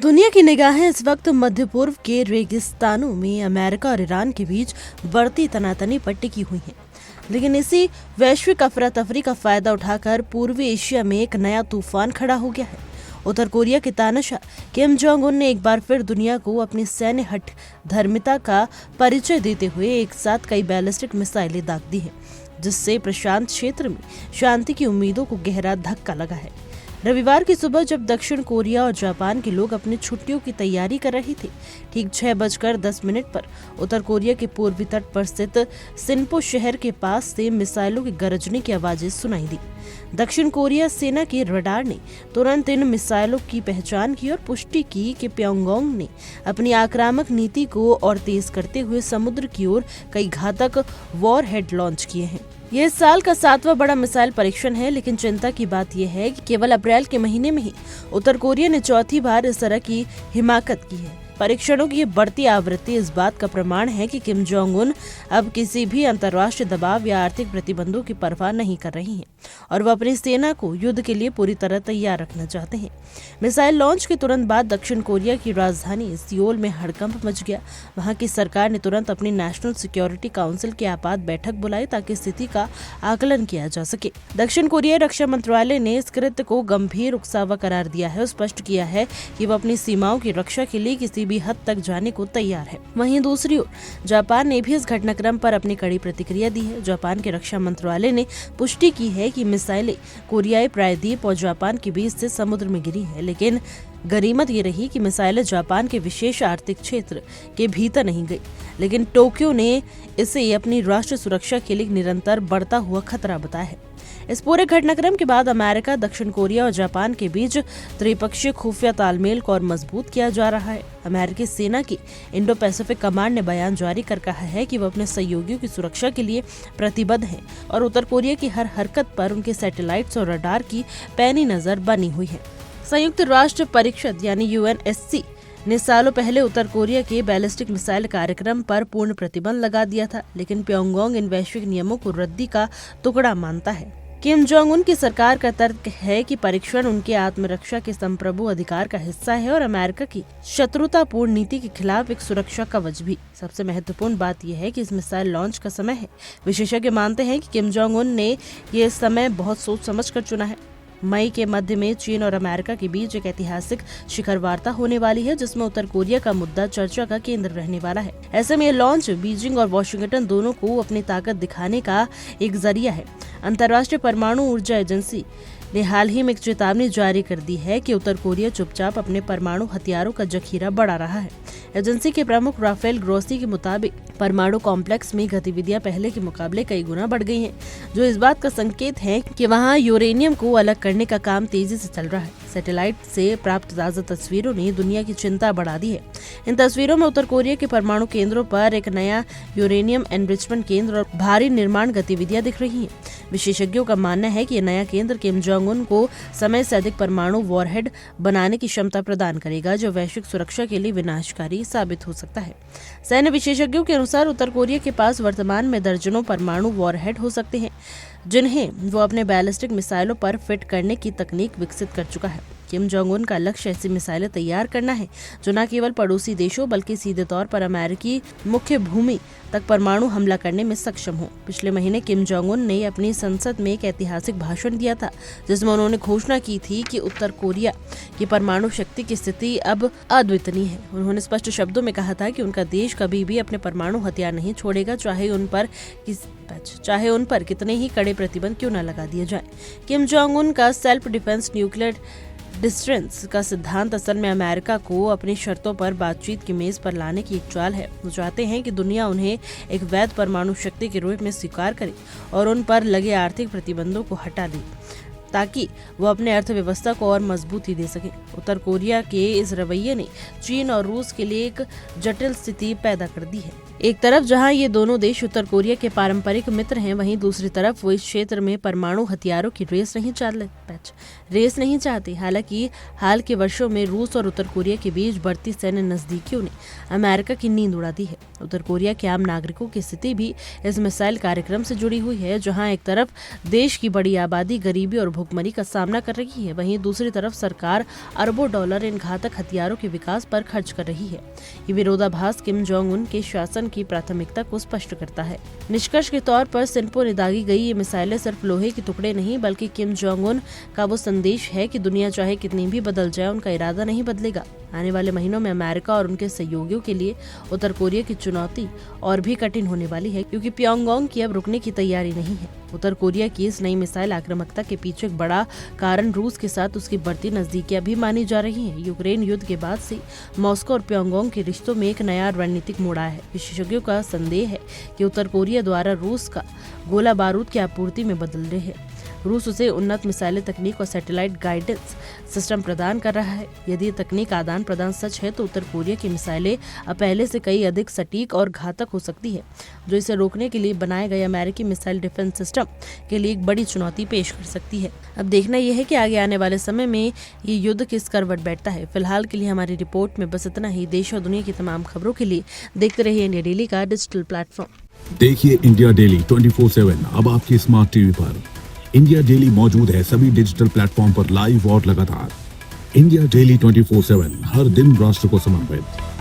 दुनिया की निगाहें इस वक्त मध्य पूर्व के रेगिस्तानों में अमेरिका और ईरान के बीच बढ़ती तनातनी पर टिकी हुई है। लेकिन इसी वैश्विक अफरा तफरी का फायदा उठाकर पूर्वी एशिया में एक नया तूफान खड़ा हो गया है। उत्तर कोरिया के तानाशाह किम जोंग उन ने एक बार फिर दुनिया को अपनी सैन्य हठ धर्मिता का परिचय देते हुए एक साथ कई बैलिस्टिक मिसाइलें दाग दी हैं, जिससे प्रशांत क्षेत्र में शांति की उम्मीदों को गहरा धक्का लगा है। रविवार की सुबह जब दक्षिण कोरिया और जापान के लोग अपनी छुट्टियों की तैयारी कर रहे थे, ठीक 6:10 पर उत्तर कोरिया के पूर्वी तट पर स्थित सिनपो शहर के पास से मिसाइलों के गरजने की आवाजें सुनाई दी। दक्षिण कोरिया सेना के रडार ने तुरंत इन मिसाइलों की पहचान की और पुष्टि की कि प्योंगयांग ने अपनी आक्रामक नीति को और तेज करते हुए समुद्र की ओर कई घातक वॉरहेड लॉन्च किए हैं। यह इस साल का 7वां बड़ा मिसाइल परीक्षण है, लेकिन चिंता की बात यह है कि केवल अप्रैल के महीने में ही उत्तर कोरिया ने चौथी बार इस तरह की हिमाकत की है। परीक्षणों की ये बढ़ती आवृत्ति इस बात का प्रमाण है कि किम जोंग उन अब किसी भी अंतर्राष्ट्रीय दबाव या आर्थिक प्रतिबंधों की परवाह नहीं कर रही हैं और वह अपनी सेना को युद्ध के लिए पूरी तरह तैयार रखना चाहते हैं। मिसाइल लॉन्च के तुरंत बाद दक्षिण कोरिया की राजधानी सियोल में हड़कंप मच गया। वहां की सरकार ने तुरंत अपनी नेशनल सिक्योरिटी काउंसिल की आपात बैठक बुलाई ताकि स्थिति का आकलन किया जा सके। दक्षिण कोरिया रक्षा मंत्रालय ने इस कृत्य को गंभीर उकसावा करार दिया है और स्पष्ट किया है कि वह अपनी सीमाओं की रक्षा के लिए किसी भी हद तक जाने को तैयार है। वहीं दूसरी ओर जापान ने भी इस घटनाक्रम पर अपनी कड़ी प्रतिक्रिया दी है। जापान के रक्षा मंत्रालय ने पुष्टि की है कि मिसाइलें कोरियाई प्रायद्वीप और जापान के बीच से समुद्र में गिरी है, लेकिन गनीमत ये रही कि मिसाइलें जापान के विशेष आर्थिक क्षेत्र के भीतर नहीं गई, लेकिन टोक्यो ने इसे अपनी राष्ट्रीय सुरक्षा के लिए निरंतर बढ़ता हुआ खतरा बताया है। इस पूरे घटनाक्रम के बाद अमेरिका, दक्षिण कोरिया और जापान के बीच त्रिपक्षीय खुफिया तालमेल को और मजबूत किया जा रहा है। अमेरिकी सेना की इंडो पैसिफिक कमांड ने बयान जारी कर कहा है कि वह अपने सहयोगियों की सुरक्षा के लिए प्रतिबद्ध है और उत्तर कोरिया की हर हरकत पर उनके सैटेलाइट्स और रडार की पैनी नजर बनी हुई है। संयुक्त राष्ट्र परिषद यानी UNSC ने सालों पहले उत्तर कोरिया के बैलिस्टिक मिसाइल कार्यक्रम पर पूर्ण प्रतिबंध लगा दिया था, लेकिन प्योंगयांग इन वैश्विक नियमों को रद्दी का टुकड़ा मानता है। किम जोंग उन की सरकार का तर्क है कि परीक्षण उनके आत्मरक्षा के संप्रभु अधिकार का हिस्सा है और अमेरिका की शत्रुतापूर्ण नीति के खिलाफ एक सुरक्षा कवच भी। सबसे महत्वपूर्ण बात यह है कि इस मिसाइल लॉन्च का समय है। विशेषज्ञ मानते हैं कि किम जोंग उन ने ये समय बहुत सोच समझ कर चुना है। मई के मध्य में चीन और अमेरिका के बीच एक ऐतिहासिक शिखर वार्ता होने वाली है, जिसमें उत्तर कोरिया का मुद्दा चर्चा का केंद्र रहने वाला है। ऐसे में ये लॉन्च बीजिंग और वॉशिंगटन दोनों को अपनी ताकत दिखाने का एक जरिया है। अंतर्राष्ट्रीय परमाणु ऊर्जा एजेंसी ने हाल ही में एक चेतावनी जारी कर दी है कि उत्तर कोरिया चुपचाप अपने परमाणु हथियारों का जखीरा बढ़ा रहा है। एजेंसी के प्रमुख राफेल ग्रोसी के मुताबिक परमाणु कॉम्प्लेक्स में गतिविधियां पहले के मुकाबले कई गुना बढ़ गई हैं, जो इस बात का संकेत है कि वहां यूरेनियम को अलग करने का काम तेजी से चल रहा है। सैटेलाइट से प्राप्त ताजा तस्वीरों ने दुनिया की चिंता बढ़ा दी है। इन तस्वीरों में उत्तर कोरिया के परमाणु केंद्रों पर एक नया यूरेनियम एनरिचमेंट केंद्र और भारी निर्माण गतिविधियां दिख रही हैं। विशेषज्ञों का मानना है कि यह नया केंद्र किम जोंग उन को समय से अधिक परमाणु वॉरहेड बनाने की क्षमता प्रदान करेगा, जो वैश्विक सुरक्षा के लिए विनाशकारी साबित हो सकता है। सैन्य विशेषज्ञों के अनुसार उत्तर कोरिया के पास वर्तमान में दर्जनों परमाणु वॉरहेड हो सकते हैं, जिन्हें वो अपने बैलिस्टिक मिसाइलों पर फिट करने की तकनीक विकसित कर चुका है। किम जोंग उन का लक्ष्य ऐसी मिसाइलें तैयार करना है जो न केवल पड़ोसी देशों बल्कि सीधे तौर पर अमेरिकी मुख्य भूमि तक परमाणु हमला करने में सक्षम हो। पिछले महीने किम जोंग उन ने अपनी संसद में एक ऐतिहासिक भाषण दिया था, जिसमें उन्होंने घोषणा की थी कि उत्तर कोरिया की परमाणु शक्ति की स्थिति अब अद्वितीय है। उन्होंने स्पष्ट शब्दों में कहा था कि उनका देश कभी भी अपने परमाणु हथियार नहीं छोड़ेगा, चाहे उन पर कितने ही कड़े प्रतिबंध क्यों न लगा दिए जाए। किम जोंग उन का सेल्फ डिफेंस न्यूक्लियर डिस्टेंस का सिद्धांत असल में अमेरिका को अपनी शर्तों पर बातचीत की मेज पर लाने की एक चाल है। वो चाहते हैं कि दुनिया उन्हें एक वैध परमाणु शक्ति के रूप में स्वीकार करे और उन पर लगे आर्थिक प्रतिबंधों को हटा दे, ताकि वो अपने अर्थव्यवस्था को और मजबूती दे सके। उत्तर कोरिया के इस रवैये ने चीन और रूस के लिए एक जटिल स्थिति पैदा कर दी है। एक तरफ जहां ये दोनों देश उत्तर कोरिया के पारंपरिक मित्र हैं, वहीं दूसरी तरफ वो इस क्षेत्र में परमाणु हथियारों की रेस नहीं चाहते। हालांकि हाल के वर्षों में रूस और उत्तर कोरिया के बीच बढ़ती सैन्य नजदीकियों ने अमेरिका की नींद उड़ा दी है। उत्तर कोरिया के आम नागरिकों की स्थिति भी इस मिसाइल कार्यक्रम से जुड़ी हुई है, जहाँ एक तरफ देश की बड़ी आबादी गरीबी और भुखमरी का सामना कर रही है, वहीं दूसरी तरफ सरकार अरबों डॉलर इन घातक हथियारों के विकास पर खर्च कर रही है। ये विरोधाभास किम जोंग उन के शासन की प्राथमिकता को स्पष्ट करता है। निष्कर्ष के तौर पर सिनपो ने दागी गई ये मिसाइलें सिर्फ लोहे के टुकड़े नहीं, बल्कि किम जोंग उन का वो संदेश है कि दुनिया चाहे कितनी भी बदल जाए, उनका इरादा नहीं बदलेगा। आने वाले महीनों में अमेरिका और उनके सहयोगियों के लिए उत्तर कोरिया की चुनौती और भी कठिन होने वाली है, क्योंकि प्योंगयांग की अब रुकने की तैयारी नहीं है। उत्तर कोरिया की इस नई मिसाइल आक्रामकता के पीछे एक बड़ा कारण रूस के साथ उसकी बढ़ती नजदीकियां भी मानी जा रही हैं। यूक्रेन युद्ध के बाद से मॉस्को और प्योंगयांग के रिश्तों में एक नया रणनीतिक मोड़ आया है। विशेषज्ञों का संदेह है कि उत्तर कोरिया द्वारा रूस का गोला बारूद की आपूर्ति में बदल रहे हैं। रूस उसे उन्नत मिसाइलें तकनीक और सैटेलाइट गाइडेंस सिस्टम प्रदान कर रहा है। यदि तकनीक आदान प्रदान सच है तो उत्तर कोरिया की मिसाइलें अब पहले से कई अधिक सटीक और घातक हो सकती है, जो इसे रोकने के लिए बनाए गए अमेरिकी मिसाइल डिफेंस सिस्टम के लिए एक बड़ी चुनौती पेश कर सकती है। अब देखना यह है कि आगे आने वाले समय में ये युद्ध किस करवट बैठता है। फिलहाल के लिए हमारी रिपोर्ट में बस इतना ही। देश और दुनिया की तमाम खबरों के लिए देखते रहिए इंडिया डेली का डिजिटल प्लेटफॉर्म। देखिए इंडिया डेली 24/7 अब आपकी स्मार्ट टीवी पर। इंडिया डेली मौजूद है सभी डिजिटल प्लेटफॉर्म पर लाइव और लगातार। इंडिया डेली 24/7 हर दिन राष्ट्र को समर्पित।